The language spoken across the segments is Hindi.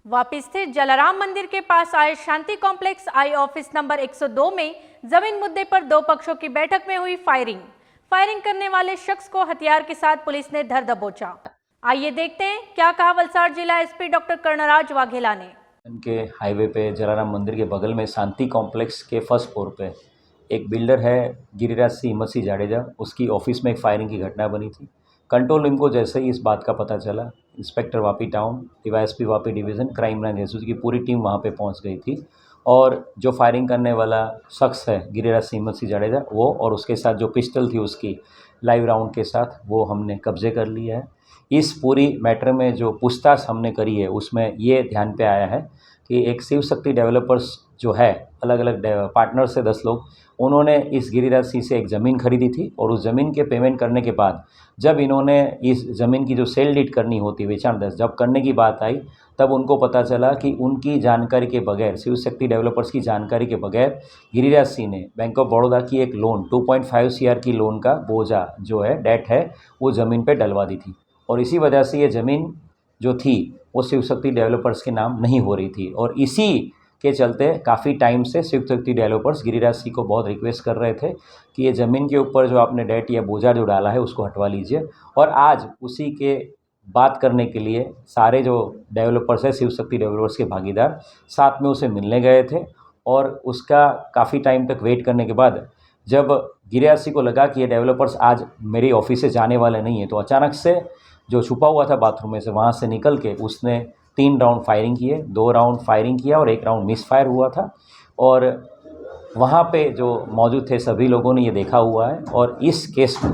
वापी स्थित जलाराम मंदिर के पास आए शांति कॉम्प्लेक्स आई ऑफिस नंबर 102 में जमीन मुद्दे पर दो पक्षों की बैठक में हुई फायरिंग करने वाले शख्स को हथियार के साथ पुलिस ने धर दबोचा। आइए देखते हैं क्या कहा वलसाड़ जिला एसपी डॉक्टर कर्णराज वाघेला ने। के हाईवे पे जलाराम मंदिर के बगल में शांति कॉम्प्लेक्स के फर्स्ट फ्लोर पे एक बिल्डर है गिरिराज सिंह हिम्मत सिंह जाडेजा, उसकी ऑफिस में एक फायरिंग की घटना बनी थी। कंट्रोल रूम को जैसे ही इस बात का पता चला, inspector Vapi town, DYSP Vapi division, crime branch SOG की पूरी टीम वहाँ पे पहुँच गई थी और जो फायरिंग करने वाला शख्स है गिरिराज सिंह हिम्मत सिंह जाडेजा, वो और उसके साथ जो पिस्टल थी उसकी लाइव राउंड के साथ वो हमने कब्जे कर लिया है। इस पूरी मैटर में जो पूछताछ हमने करी है उसमें ये ध्यान पे आया है कि एक शिव शक्ति डेवलपर्स जो है, अलग अलग पार्टनर से 10 लोग, उन्होंने इस गिरिराज सिंह से एक ज़मीन खरीदी थी और उस ज़मीन के पेमेंट करने के बाद जब इन्होंने इस ज़मीन की जो सेल डीड करनी होती, वेचाण दस जब करने की बात आई, तब उनको पता चला कि उनकी जानकारी के बगैर, शिव शक्ति डेवलपर्स की जानकारी के बगैर गिरिराज सिंह ने बैंक ऑफ बड़ौदा की एक लोन 2.5 CR की लोन का बोझा जो है, डेट है, वो ज़मीन पे डलवा दी थी और इसी वजह से ये ज़मीन जो थी वो शिव शक्ति डेवलपर्स के नाम नहीं हो रही थी और इसी के चलते काफ़ी टाइम से शिव शक्ति डेवलपर्स गिरिराज सिंह को बहुत रिक्वेस्ट कर रहे थे कि ये ज़मीन के ऊपर जो आपने डेट या बोझा जो डाला है उसको हटवा लीजिए। और आज उसी के बात करने के लिए सारे जो डेवलपर्स हैं, शिव शक्ति डेवलपर्स के भागीदार, साथ में उसे मिलने गए थे और उसका काफ़ी टाइम तक वेट करने के बाद जब गिरिराज सिंह को लगा कि ये डेवलपर्स आज मेरी ऑफिस से जाने वाले नहीं हैं, तो अचानक से जो छुपा हुआ था बाथरूम में से, वहाँ से निकल के उसने 3 राउंड फायरिंग किए, 2 राउंड फायरिंग किया और 1 राउंड मिस फायर हुआ था। और वहाँ पे जो मौजूद थे सभी लोगों ने ये देखा हुआ है और इस केस में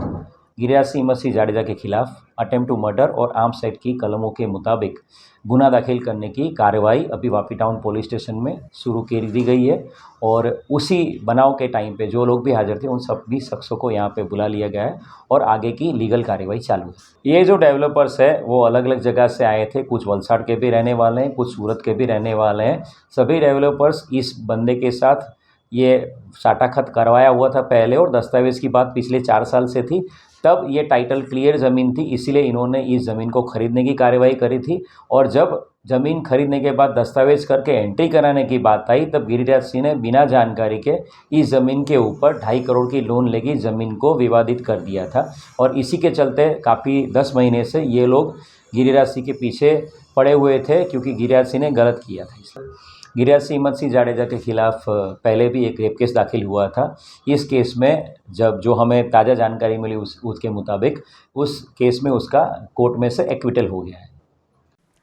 गिरिराज सिंह हिम्मत सिंह जाडेजा के खिलाफ अटेम्प्ट टू मर्डर और आर्म्स एक्ट की कलमों के मुताबिक गुना दाखिल करने की कार्रवाई अभी वापी टाउन पुलिस स्टेशन में शुरू कर दी गई है और उसी बनाव के टाइम पे जो लोग भी हाजिर थे उन सभी शख्सों को यहाँ पे बुला लिया गया है और आगे की लीगल कार्रवाई चालू है। ये जो डेवलपर्स है वो अलग अलग जगह से आए थे, कुछ वलसाड़ के भी रहने वाले हैं, कुछ सूरत के भी रहने वाले हैं। सभी डेवलपर्स इस बंदे के साथ ये साटा खत करवाया हुआ था पहले और दस्तावेज़ की बात पिछले 4 साल से थी। तब ये टाइटल क्लियर ज़मीन थी, इसीलिए इन्होंने इस ज़मीन को खरीदने की कार्रवाई करी थी और जब ज़मीन खरीदने के बाद दस्तावेज़ करके एंट्री कराने की बात आई, तब गिरिराज सिंह ने बिना जानकारी के इस ज़मीन के ऊपर 2.5 करोड़ की लोन लेके ज़मीन को विवादित कर दिया था और इसी के चलते काफ़ी 10 महीने से ये लोग गिरिराज सिंह के पीछे पड़े हुए थे क्योंकि गिरिराज सिंह ने गलत किया था। इसलिए गिरिराज सिंह हिम्मत सिंह जाडेजा के खिलाफ पहले भी एक रेप केस दाखिल हुआ था। इस केस में जब जो हमें ताज़ा जानकारी मिली उसके मुताबिक उस केस में उसका कोर्ट में से एक्विटल हो गया है।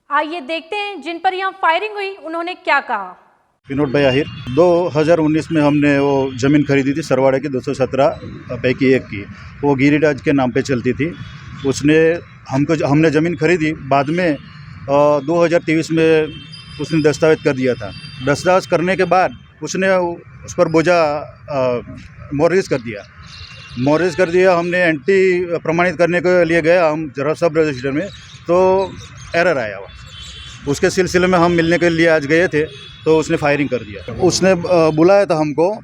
आइए देखते हैं जिन पर यहाँ फायरिंग हुई उन्होंने क्या कहा। विनोद भाई आहिर, 2019 में हमने वो ज़मीन खरीदी थी सरवाड़े की 217 पैकी एक की, वो गिरिराज के नाम पे चलती थी। हमने ज़मीन खरीदी, बाद में 2023 में उसने दस्तावेज कर दिया था। दस्तावेज करने के बाद उसने उस पर बोझा मॉर्गेज कर दिया। हमने एंट्री प्रमाणित करने के लिए गए हम जरा सब रजिस्टर में, तो एरर आया हुआ। उसके सिलसिले में हम मिलने के लिए आज गए थे तो उसने फायरिंग कर दिया। उसने बुलाया था हमको,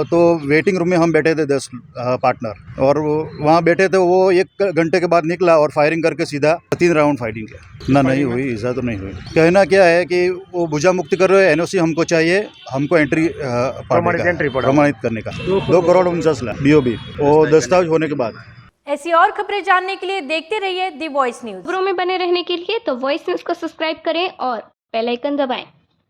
तो वेटिंग रूम में हम बैठे थे 10 पार्टनर और वहाँ बैठे थे। वो 1 घंटे के बाद निकला और फायरिंग करके सीधा 3 राउंड फायरिंग किया। नहीं हुई, ऐसा तो नहीं हुई। कहना क्या है कि वो भुजा मुक्ति कर रहे हैं, NOC हमको चाहिए, हमको एंट्री प्रमाणित करने का 2 करोड़ 49 लाख BOB वो दस्तावेज होने के बाद। ऐसी और खबरें जानने के लिए देखते रहिए दी वॉइस न्यूज। खबरों में बने रहने के लिए तो वॉइस न्यूज को सब्सक्राइब करें और बेल आइकन दबाएं।